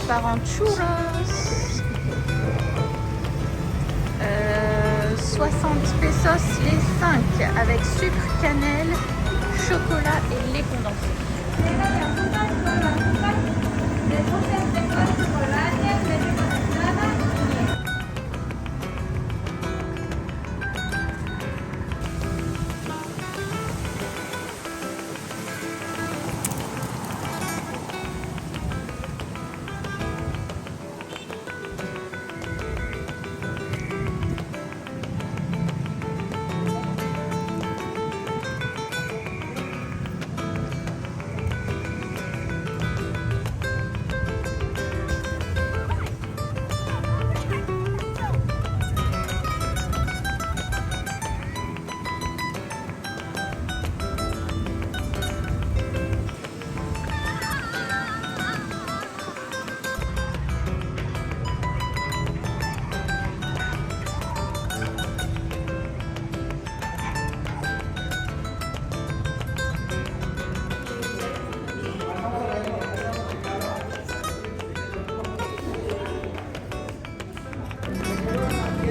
part en churros. 60 pesos les 5 avec sucre, cannelle, chocolat et lait condensé.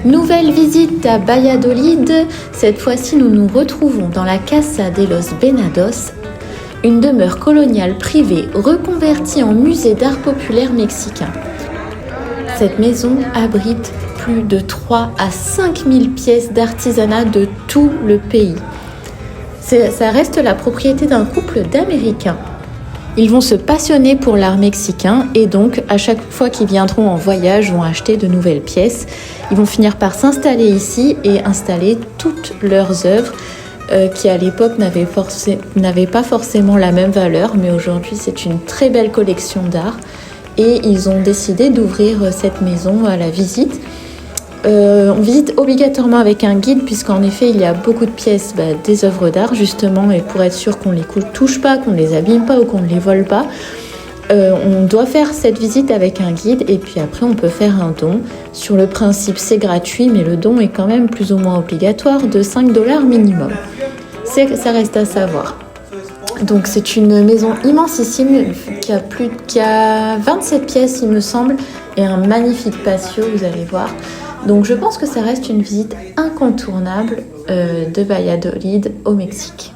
Nouvelle visite à Valladolid. Cette fois-ci, nous nous retrouvons dans la Casa de los Venados, une demeure coloniale privée reconvertie en musée d'art populaire mexicain. Cette maison abrite plus de 3 à 5 000 pièces d'artisanat de tout le pays. Ça reste la propriété d'un couple d'Américains. Ils vont se passionner pour l'art mexicain et donc à chaque fois qu'ils viendront en voyage vont acheter de nouvelles pièces. Ils vont finir par s'installer ici et installer toutes leurs œuvres qui à l'époque n'avaient pas forcément la même valeur, mais aujourd'hui c'est une très belle collection d'art et ils ont décidé d'ouvrir cette maison à la visite. On visite obligatoirement avec un guide puisqu'en effet il y a beaucoup de pièces, des œuvres d'art justement, et pour être sûr qu'on ne les touche pas, qu'on ne les abîme pas ou qu'on ne les vole pas, on doit faire cette visite avec un guide et puis après on peut faire un don. Sur le principe c'est gratuit mais le don est quand même plus ou moins obligatoire de 5 $ minimum. Ça reste à savoir. Donc c'est une maison immensissime qui a 27 pièces il me semble et un magnifique patio, vous allez voir. Donc je pense que ça reste une visite incontournable de Valladolid au Mexique.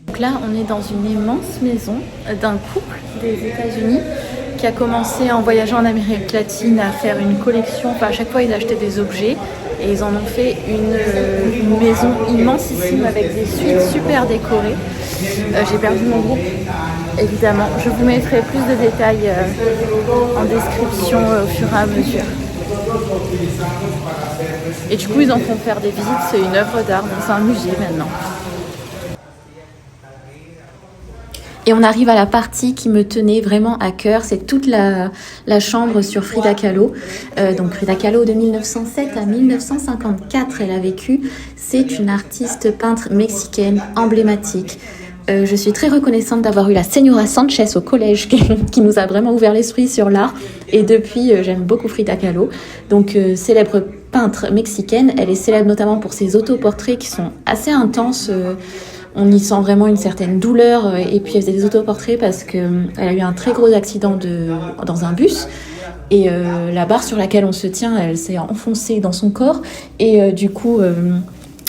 Donc là, on est dans une immense maison d'un couple des États-Unis qui a commencé en voyageant en Amérique latine à faire une collection. Enfin, à chaque fois, ils achetaient des objets et ils en ont fait une maison immensissime avec des suites super décorées. J'ai perdu mon groupe, évidemment. Je vous mettrai plus de détails en description au fur et à mesure. Et du coup, ils en font faire des visites. C'est une œuvre d'art, donc c'est un musée maintenant. Et on arrive à la partie qui me tenait vraiment à cœur, c'est toute la chambre sur Frida Kahlo. Donc Frida Kahlo de 1907 à 1954, elle a vécu. C'est une artiste peintre mexicaine emblématique. Je suis très reconnaissante d'avoir eu la Señora Sanchez au collège qui nous a vraiment ouvert l'esprit sur l'art. Et depuis, j'aime beaucoup Frida Kahlo. Donc célèbre peintre mexicaine, elle est célèbre notamment pour ses autoportraits qui sont assez intenses. On y sent vraiment une certaine douleur et puis elle faisait des autoportraits parce qu'elle a eu un très gros accident dans un bus et la barre sur laquelle on se tient, elle s'est enfoncée dans son corps et du coup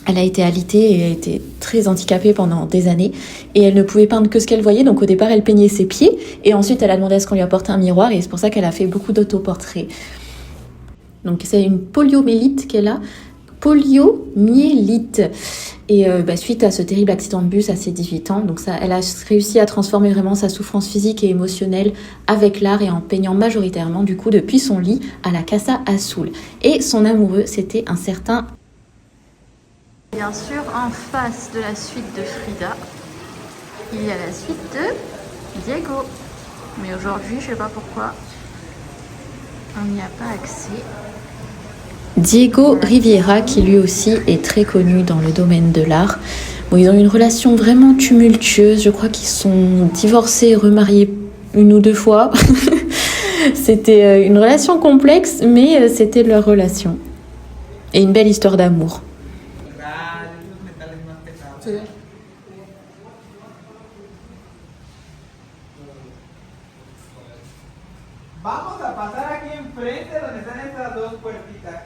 elle a été alitée et a été très handicapée pendant des années et elle ne pouvait peindre que ce qu'elle voyait, donc au départ elle peignait ses pieds et ensuite elle a demandé à ce qu'on lui apporte un miroir et c'est pour ça qu'elle a fait beaucoup d'autoportraits. Donc c'est une poliomyélite qu'elle a. Poliomyélite. Et suite à ce terrible accident de bus à ses 18 ans, donc elle a réussi à transformer vraiment sa souffrance physique et émotionnelle avec l'art et en peignant majoritairement du coup depuis son lit à la Casa Azul. Et son amoureux, c'était un certain... Bien sûr, en face de la suite de Frida, il y a la suite de Diego. Mais aujourd'hui, je sais pas pourquoi, on n'y a pas accès. Diego Rivera, qui lui aussi est très connu dans le domaine de l'art. Bon, ils ont une relation vraiment tumultueuse. Je crois qu'ils sont divorcés et remariés 1 ou 2 fois. C'était une relation complexe, mais c'était leur relation. Et une belle histoire d'amour. Vamos a pasar aquí enfrente donde están estas 2 puertitas.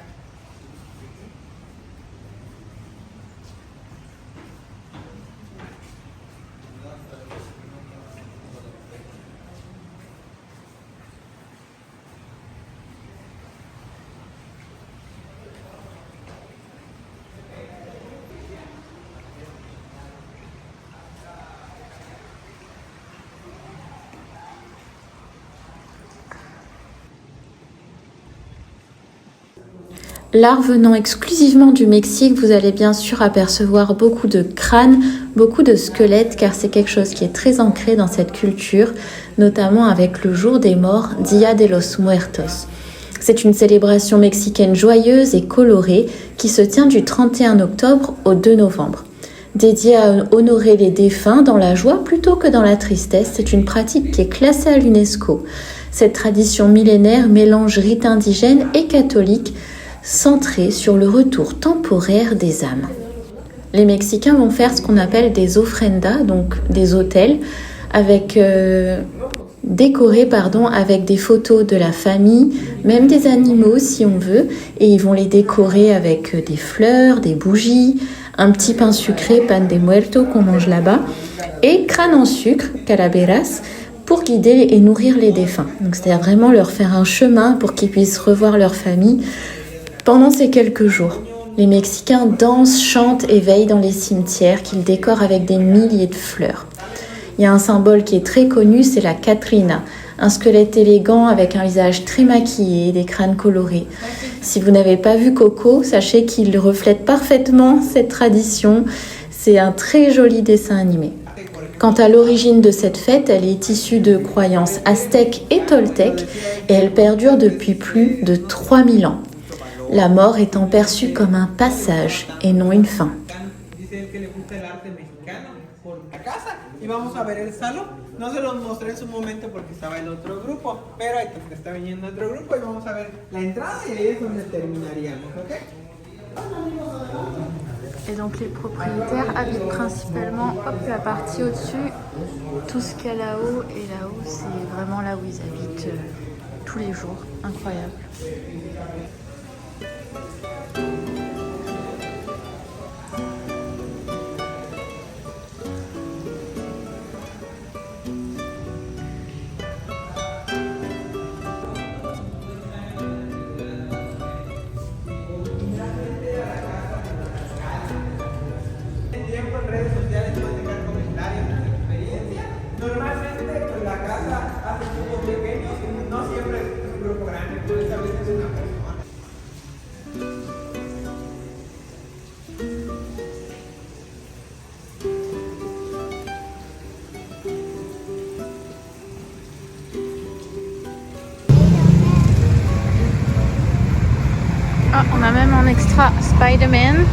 L'art venant exclusivement du Mexique, vous allez bien sûr apercevoir beaucoup de crânes, beaucoup de squelettes, car c'est quelque chose qui est très ancré dans cette culture, notamment avec le jour des morts, Dia de los Muertos. C'est une célébration mexicaine joyeuse et colorée qui se tient du 31 octobre au 2 novembre. Dédiée à honorer les défunts dans la joie plutôt que dans la tristesse, c'est une pratique qui est classée à l'UNESCO. Cette tradition millénaire mélange rites indigènes et catholiques, centré sur le retour temporaire des âmes. Les Mexicains vont faire ce qu'on appelle des ofrendas, donc des autels, décorés avec des photos de la famille, même des animaux si on veut, et ils vont les décorer avec des fleurs, des bougies, un petit pain sucré, pan de muerto qu'on mange là-bas, et crâne en sucre, calaveras, pour guider et nourrir les défunts. Donc c'est-à-dire vraiment leur faire un chemin pour qu'ils puissent revoir leur famille pendant ces quelques jours. Les Mexicains dansent, chantent et veillent dans les cimetières qu'ils décorent avec des milliers de fleurs. Il y a un symbole qui est très connu, c'est la Catrina, un squelette élégant avec un visage très maquillé, des crânes colorés. Si vous n'avez pas vu Coco, sachez qu'il reflète parfaitement cette tradition. C'est un très joli dessin animé. Quant à l'origine de cette fête, elle est issue de croyances aztèques et toltèques et elle perdure depuis plus de 3000 ans. La mort étant perçue comme un passage et non une fin. Y vamos a ver el salón. No se los mostré en su momento porque estaba el otro grupo, pero ahí está viniendo otro grupo y vamos a ver la entrada y ahí es donde terminaríamos, ¿ok? Et donc les propriétaires habitent principalement la partie au-dessus, tout ce qu'il y a là-haut, et là-haut c'est vraiment là où ils habitent tous les jours. Incroyable. en extra Spider-Man.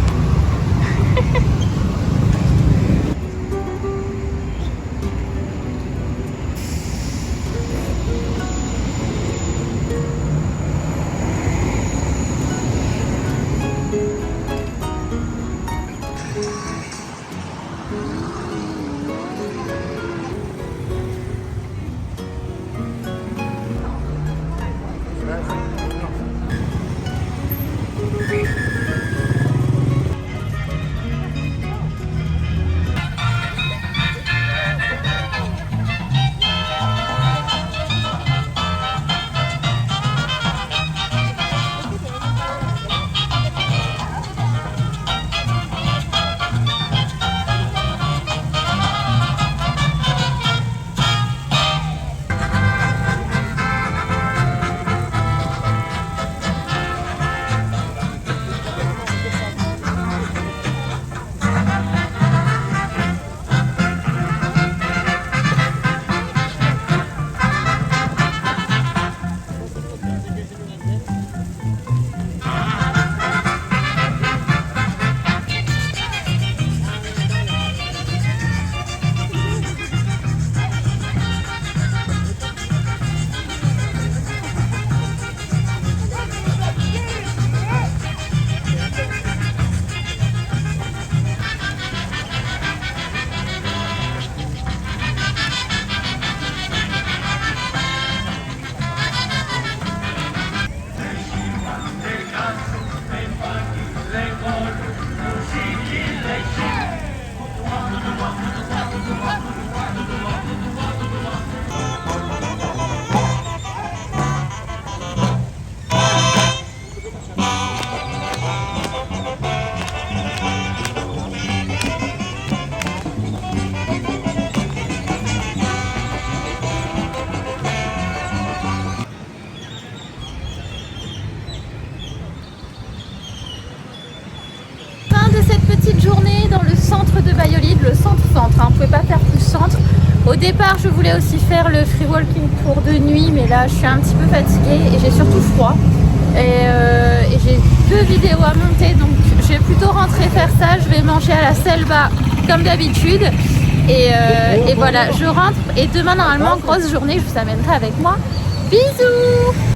Journée dans le centre de Valladolid, le centre-centre, hein. On ne pouvait pas faire plus centre. Au départ, je voulais aussi faire le free walking tour de nuit, mais là, je suis un petit peu fatiguée et j'ai surtout froid. Et j'ai 2 vidéos à monter, donc je vais plutôt rentrer faire ça. Je vais manger à la Selva comme d'habitude. Et voilà, je rentre. Et demain, normalement, grosse journée, je vous amènerai avec moi. Bisous!